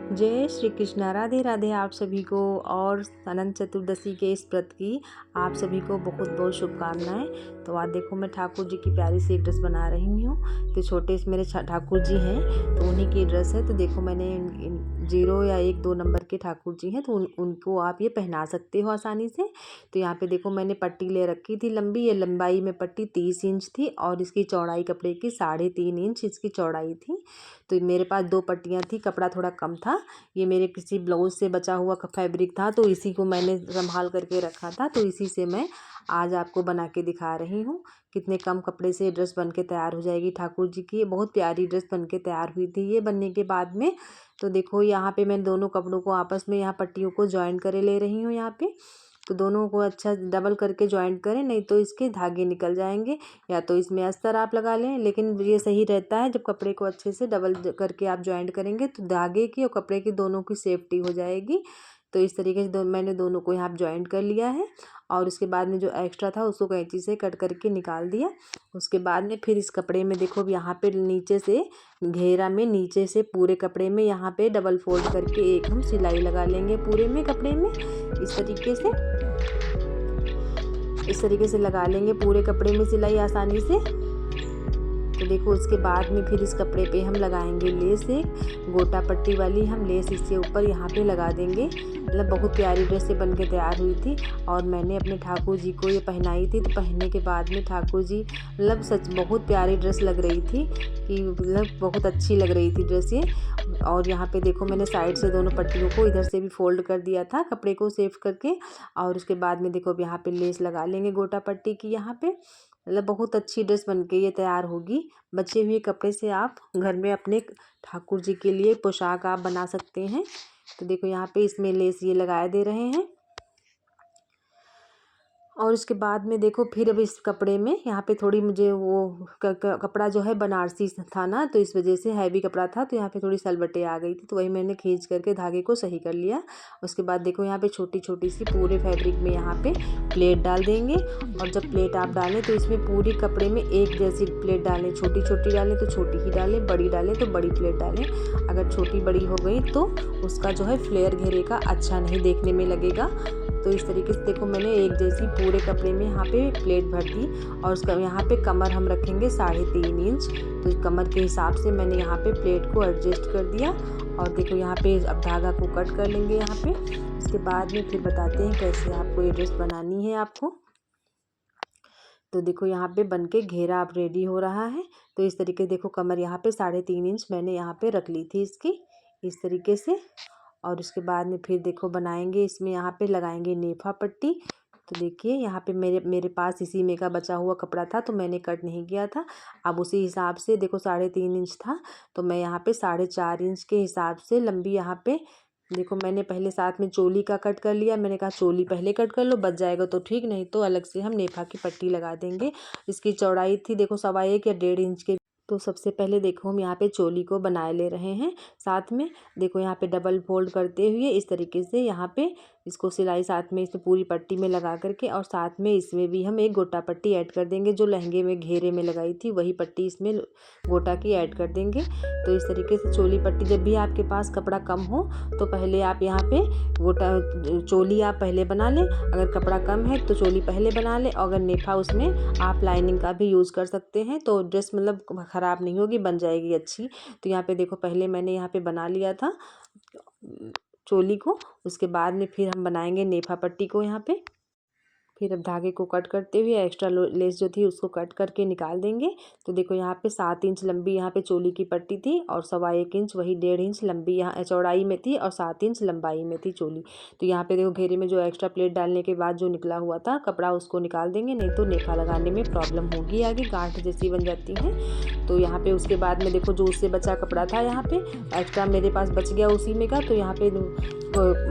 जय श्री कृष्णा। राधे राधे आप सभी को और अनंत चतुर्दशी के इस व्रत की आप सभी को बहुत बहुत शुभकामनाएं। तो आज देखो मैं ठाकुर जी की प्यारी सी एक ड्रेस बना रही हूँ। तो छोटे से मेरे ठाकुर जी हैं तो उन्हीं की ड्रेस है। तो देखो मैंने 0 या 1-2 नंबर के ठाकुर जी हैं तो उनको आप ये पहना सकते हो आसानी से। तो यहाँ पे देखो मैंने पट्टी ले रखी थी लंबी। ये लंबाई में पट्टी 30 इंच थी और इसकी चौड़ाई कपड़े की 3.5 इंच इसकी चौड़ाई थी। तो मेरे पास 2 पट्टियाँ थी, कपड़ा थोड़ा कम था। ये मेरे किसी ब्लाउज से बचा हुआ फैब्रिक था तो इसी को मैंने संभाल करके रखा था। तो इसी से मैं आज आपको बना के दिखा रही हूँ कितने कम कपड़े से ड्रेस बन के तैयार हो जाएगी ठाकुर जी की। बहुत प्यारी ड्रेस बन के तैयार हुई थी। ये बनने के बाद में तो देखो यहाँ पे मैं दोनों कपड़ों को आपस में यहाँ पट्टियों को जॉइन करे ले रही हूँ यहाँ पे। तो दोनों को अच्छा डबल करके जॉइंट करें, नहीं तो इसके धागे निकल जाएंगे। या तो इसमें अस्तर आप लगा लें, लेकिन ये सही रहता है जब कपड़े को अच्छे से डबल करके आप जॉइंट करेंगे तो धागे की और कपड़े की दोनों की सेफ्टी हो जाएगी। तो इस तरीके से मैंने दोनों को यहाँ जॉइंट कर लिया है और उसके बाद में जो एक्स्ट्रा था उसको कैंची से कट करके निकाल दिया। उसके बाद में फिर इस कपड़े में देखो यहाँ पे नीचे से घेरा में नीचे से पूरे कपड़े में यहाँ पे डबल फोल्ड करके एक हम सिलाई लगा लेंगे पूरे में कपड़े में। इस तरीके से लगा लेंगे पूरे कपड़े में सिलाई आसानी से। तो देखो उसके बाद में फिर इस कपड़े पे हम लगाएंगे लेस, एक गोटा पट्टी वाली हम लेस इसके ऊपर यहाँ पे लगा देंगे। मतलब बहुत प्यारी ड्रेस से बन के तैयार हुई थी और मैंने अपने ठाकुर जी को ये पहनाई थी। तो पहनने के बाद में ठाकुर जी मतलब सच बहुत प्यारी ड्रेस लग रही थी कि मतलब बहुत अच्छी लग रही थी ड्रेस ये। और यहाँ पे देखो मैंने साइड से दोनों पट्टियों को इधर से भी फोल्ड कर दिया था कपड़े को सेफ करके। और उसके बाद में देखो अब यहाँ पे लेस लगा लेंगे गोटा पट्टी की यहाँ पे। मतलब बहुत अच्छी ड्रेस बन के ये तैयार होगी। बचे हुए कपड़े से आप घर में अपने ठाकुर जी के लिए पोशाक आप बना सकते हैं। तो देखो यहाँ पे इसमें लेस ये लगाए दे रहे हैं। और उसके बाद में देखो फिर अब इस कपड़े में यहाँ पे थोड़ी मुझे वो कपड़ा जो है बनारसी था ना, तो इस वजह से हैवी कपड़ा था तो यहाँ पे थोड़ी सलबटें आ गई थी। तो वही मैंने खींच करके धागे को सही कर लिया। उसके बाद देखो यहाँ पे छोटी छोटी सी पूरे फैब्रिक में यहाँ पे प्लेट डाल देंगे। और जब प्लेट आप डालें तो इसमें पूरी कपड़े में एक जैसी प्लेट डालें। छोटी छोटी डालें तो छोटी ही डालें, बड़ी डालें तो बड़ी प्लेट डालें। अगर छोटी बड़ी हो गई तो उसका जो है फ्लेयर घेरे का अच्छा नहीं देखने में लगेगा। तो इस तरीके से देखो मैंने एक जैसी पूरे कपड़े में यहाँ पे प्लेट भर दी। और उसका यहाँ पे कमर हम रखेंगे 3.5 इंच। तो कमर के हिसाब से मैंने यहाँ पे प्लेट को एडजस्ट कर दिया। और देखो यहाँ पे अब धागा को कट कर लेंगे यहाँ पे। उसके बाद में फिर बताते हैं कैसे आपको ये ड्रेस बनानी है आपको। तो देखो यहाँ पे बन के घेरा अब रेडी हो रहा है। तो इस तरीके से देखो कमर यहाँ पे 3.5 इंच मैंने यहाँ पे रख ली थी इसकी इस तरीके से। और उसके बाद में फिर देखो बनाएंगे इसमें यहाँ पे लगाएंगे नेफा पट्टी। तो देखिए यहाँ पे मेरे पास इसी में का बचा हुआ कपड़ा था तो मैंने कट नहीं किया था। अब उसी हिसाब से देखो 3.5 इंच था तो मैं यहाँ पे 4.5 इंच के हिसाब से लंबी यहाँ पे देखो मैंने पहले साथ में चोली का कट कर लिया। मैंने कहा चोली पहले कट कर लो, बच जाएगा तो ठीक, नहीं तो अलग से हम नेफा की पट्टी लगा देंगे। इसकी चौड़ाई थी देखो 1.25 या 1.5 इंच के। तो सबसे पहले देखो हम यहाँ पे चोली को बनाए ले रहे हैं। साथ में देखो यहाँ पे डबल फोल्ड करते हुए इस तरीके से यहाँ पे इसको सिलाई साथ में इसमें पूरी पट्टी में लगा करके और साथ में इसमें भी हम एक गोटा पट्टी ऐड कर देंगे। जो लहंगे में घेरे में लगाई थी वही पट्टी इसमें गोटा की ऐड कर देंगे। तो इस तरीके से चोली पट्टी, जब भी आपके पास कपड़ा कम हो तो पहले आप यहाँ पे गोटा चोली आप पहले बना लें। अगर कपड़ा कम है तो चोली पहले बना लें। अगर नेफा उसमें आप लाइनिंग का भी यूज़ कर सकते हैं तो ड्रेस मतलब ख़राब नहीं होगी, बन जाएगी अच्छी। तो यहाँ पे देखो पहले मैंने यहाँ पे बना लिया था चोली को। उसके बाद में फिर हम बनाएंगे नेफा पट्टी को यहाँ पे। फिर अब धागे को कट करते हुए एक्स्ट्रा लेस जो थी उसको कट करके निकाल देंगे। तो देखो यहाँ पे 7 इंच लंबी यहाँ पे चोली की पट्टी थी और 1.25 इंच वही 1.5 इंच लंबी यहाँ चौड़ाई में थी और 7 इंच लंबाई में थी चोली। तो यहाँ पे देखो घेरे में जो एक्स्ट्रा प्लेट डालने के बाद जो निकला हुआ था कपड़ा उसको निकाल देंगे, नहीं तो नेफा लगाने में प्रॉब्लम होगी, आगे गांठ जैसी बन जाती है। तो यहाँ पे उसके बाद में देखो जो उससे बचा कपड़ा था यहाँ पे एक्स्ट्रा मेरे पास बच गया उसी में का। तो यहाँ पे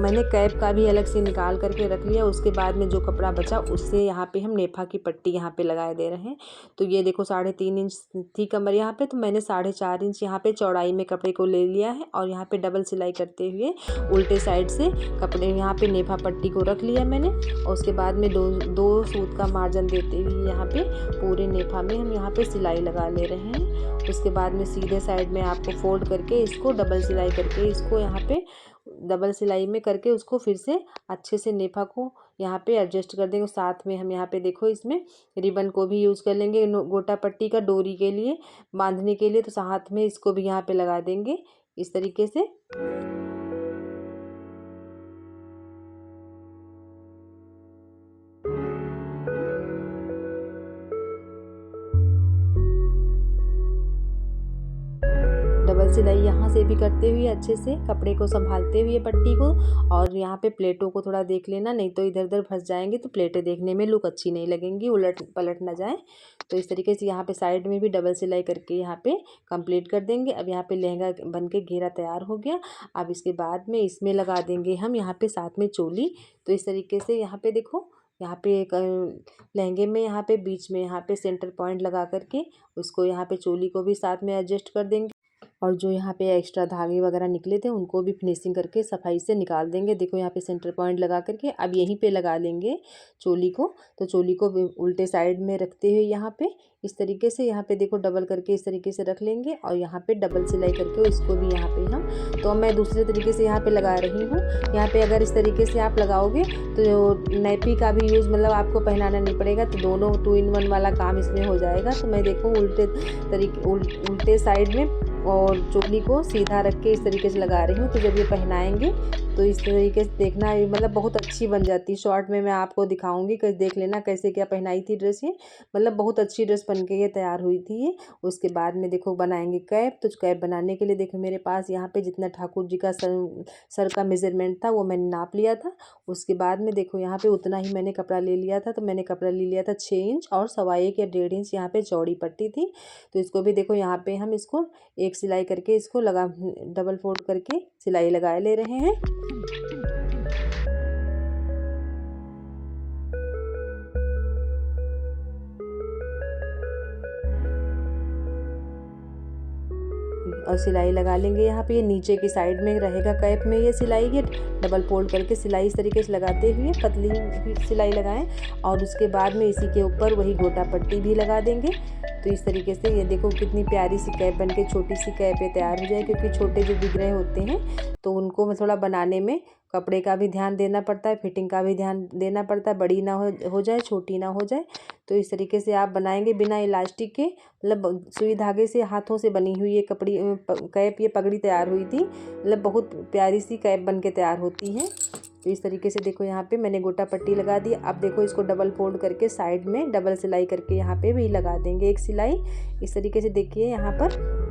मैंने कैप का भी अलग से निकाल करके रख लिया। उसके बाद में जो कपड़ा बचा उससे यहाँ पे हम नेफा की पट्टी यहाँ पे लगाए दे रहे हैं। तो ये देखो 3.5 इंच थी कमर यहाँ पे, तो मैंने 4.5 इंच यहाँ पे चौड़ाई में कपड़े को ले लिया है। और यहाँ पे डबल सिलाई करते हुए उल्टे साइड से कपड़े यहाँ पे नेफा पट्टी को रख लिया मैंने। और उसके बाद में दो सूत का मार्जिन देते हुए यहाँ पे पूरे नेफा में हम यहाँ पे सिलाई लगा ले रहे हैं। उसके बाद में सीधे साइड में आपको फोल्ड करके इसको डबल सिलाई करके इसको यहाँ पे डबल सिलाई में करके उसको फिर से अच्छे से नेफा को यहाँ पे एडजस्ट कर देंगे। साथ में हम यहाँ पे देखो इसमें रिबन को भी यूज़ कर लेंगे गोटा पट्टी का डोरी के लिए बांधने के लिए, तो साथ में इसको भी यहाँ पे लगा देंगे इस तरीके से। डबल सिलाई यहाँ से भी करते हुए अच्छे से कपड़े को संभालते हुए पट्टी को, और यहाँ पे प्लेटों को थोड़ा देख लेना, नहीं तो इधर उधर फंस जाएंगे तो प्लेटें देखने में लुक अच्छी नहीं लगेंगी, उलट पलट ना जाए। तो इस तरीके से यहाँ पे साइड में भी डबल सिलाई करके यहाँ पे कंप्लीट कर देंगे। अब यहाँ पे लहंगा बन के घेरा तैयार हो गया। अब इसके बाद में इसमें लगा देंगे हम यहाँ पे साथ में चोली। तो इस तरीके से यहाँ पे देखो, यहाँ पे एक लहंगे में यहाँ पे बीच में यहाँ पे सेंटर पॉइंट लगा करके उसको यहाँ पे चोली को भी साथ में एडजस्ट कर देंगे, और जो यहाँ पे एक्स्ट्रा धागे वगैरह निकले थे उनको भी फिनिशिंग करके सफाई से निकाल देंगे। देखो यहाँ पे सेंटर पॉइंट लगा करके अब यहीं पे लगा लेंगे चोली को। तो चोली को उल्टे साइड में रखते हुए यहाँ पे इस तरीके से यहाँ पे देखो डबल करके इस तरीके से रख लेंगे, और यहाँ पे डबल सिलाई करके इसको भी यहाँ पे हम, तो मैं दूसरे तरीके से यहाँ पे लगा रही हूँ। यहाँ पे अगर इस तरीके से आप लगाओगे तो नैपी का भी यूज़ मतलब आपको पहनाना नहीं पड़ेगा, तो दोनों 2 in 1 वाला काम इसमें हो जाएगा। तो मैं देखो उल्टे साइड में और चोली को सीधा रख के इस तरीके से लगा रही हूँ। तो जब ये पहनाएंगे तो इस तरीके से देखना मतलब बहुत अच्छी बन जाती है। शॉर्ट में मैं आपको दिखाऊंगी, कैसे देख लेना कैसे क्या पहनाई थी ड्रेस ये, मतलब बहुत अच्छी ड्रेस बन के ये तैयार हुई थी ये। उसके बाद में देखो बनाएंगे कैप। तो कैप बनाने के लिए देखो मेरे पास यहाँ पे जितना ठाकुर जी का सर का मेजरमेंट था वो मैंने नाप लिया था। उसके बाद में देखो यहाँ पे उतना ही मैंने कपड़ा ले लिया था। तो मैंने कपड़ा ले लिया था 6 इंच और 1.25 या 1.5 इंच यहाँ पे चौड़ी पट्टी थी। तो इसको भी देखो यहाँ पे हम इसको एक सिलाई करके इसको डबल फोल्ड करके सिलाई लगा ले रहे हैं। और सिलाई लगा लेंगे। यहाँ पे ये नीचे की साइड में रहेगा कैप में ये सिलाई, ये डबल फोल्ड करके सिलाई इस तरीके से लगाते हुए पतली सिलाई लगाएं, और उसके बाद में इसी के ऊपर वही गोटा पट्टी भी लगा देंगे। तो इस तरीके से ये देखो कितनी प्यारी सी कैप बनके छोटी सी कैप ये तैयार हो जाए, क्योंकि छोटे जो दिख रहे होते हैं तो उनको थोड़ा बनाने में कपड़े का भी ध्यान देना पड़ता है, फिटिंग का भी ध्यान देना पड़ता है, बड़ी ना हो जाए छोटी ना हो जाए। तो इस तरीके से आप बनाएंगे बिना इलास्टिक के, मतलब सुई धागे से हाथों से बनी हुई ये कैप ये पगड़ी तैयार हुई थी, मतलब बहुत प्यारी सी कैप बन के तैयार होती है। तो इस तरीके से देखो यहाँ पे मैंने गोटा पट्टी लगा दी। अब देखो इसको डबल फोल्ड करके साइड में डबल सिलाई करके यहाँ पे भी लगा देंगे एक सिलाई। इस तरीके से देखिए यहाँ पर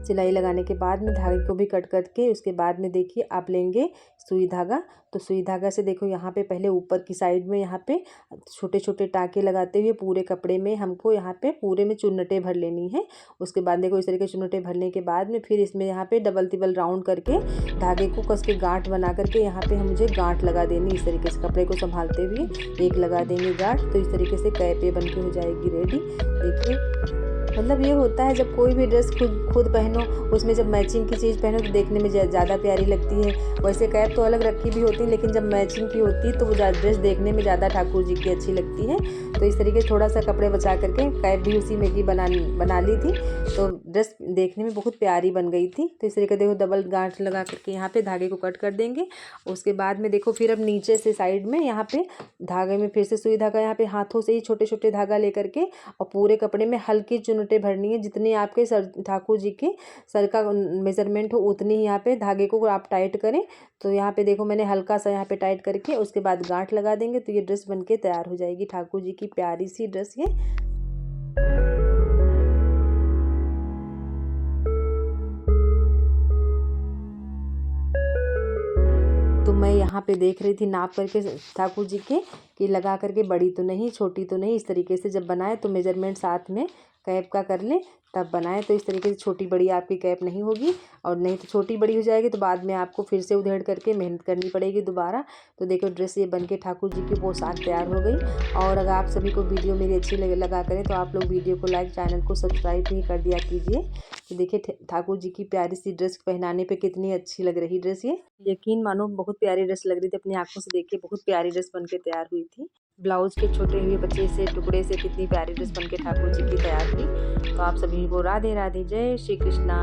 सिलाई लगाने के बाद में धागे को भी कट करके उसके बाद में देखिए आप लेंगे सुई धागा। तो सुई धागा से देखो यहाँ पे पहले ऊपर की साइड में यहाँ पे छोटे छोटे टाँके लगाते हुए पूरे कपड़े में हमको यहाँ पे पूरे में चुन्नटें भर लेनी है। उसके बाद देखो इस तरीके से चुन्नटें भरने के बाद में फिर इसमें यहाँ पे डबल तिबल राउंड करके धागे को कस के गांठ बना करके यहाँ पे मुझे गांठ लगा देनी। इस तरीके से कपड़े को संभालते हुए एक लगा देंगे गांठ। तो इस तरीके से कैप ये बन के हो जाएगी रेडी। देखिए मतलब ये होता है जब कोई भी ड्रेस खुद पहनो, उसमें जब मैचिंग की चीज़ पहनो तो देखने में ज़्यादा प्यारी लगती है। वैसे कैप तो अलग रखी भी होती है, लेकिन जब मैचिंग की होती है तो वो ड्रेस देखने में ज़्यादा ठाकुर जी की अच्छी लगती है। तो इस तरीके थोड़ा सा कपड़े बचा करके कैप भी उसी में की बना ली थी, तो ड्रेस देखने में बहुत प्यारी बन गई थी। तो इस तरीके देखो डबल गांठ लगा करके यहाँ पे धागे को कट कर देंगे। उसके बाद में देखो फिर अब नीचे से साइड में यहाँ पे धागे में फिर से सुई धागा यहाँ पे हाथों से ही छोटे छोटे धागा लेकर के और पूरे कपड़े में हल्की चुन्नटें भरनी है। जितनी आपके सर ठाकुर जी के सर का मेजरमेंट हो उतनी ही यहाँ पे धागे को आप टाइट करें। तो यहाँ पे देखो मैंने हल्का सा यहाँ पे टाइट करके उसके बाद गांठ लगा देंगे, तो ये ड्रेस बनके तैयार हो जाएगी ठाकुर जी की प्यारी सी ड्रेस ये। तो मैं यहाँ पे देख रही थी नाप करके ठाकुर जी के कि लगा करके बड़ी तो नहीं छोटी तो नहीं, इस तरीके से जब बनाए तो मेजरमेंट साथ में कैप का कर लें तब बनाएं। तो इस तरीके से छोटी बड़ी आपकी कैप नहीं होगी, और नहीं तो छोटी बड़ी हो जाएगी तो बाद में आपको फिर से उधेड़ करके मेहनत करनी पड़ेगी दोबारा। तो देखो ड्रेस ये बन के ठाकुर जी की पोशाक तैयार हो गई। और अगर आप सभी को वीडियो मेरी अच्छी लगा करें तो आप लोग वीडियो को लाइक, चैनल को सब्सक्राइब भी कर दिया कीजिए। तो देखिए ठाकुर जी की प्यारी सी ड्रेस पहनाने पे कितनी अच्छी लग रही ड्रेस ये। यकीन मानो बहुत प्यारी ड्रेस लग रही थी, अपनी आंखों से देखिए बहुत प्यारी ड्रेस बन के तैयार हुई थी। ब्लाउज के छोटे हुए बच्चे से टुकड़े से कितनी प्यारी ड्रेस बन के ठाकुर जी की तैयार हुई। तो आप सभी को राधे राधे, जय श्री कृष्णा।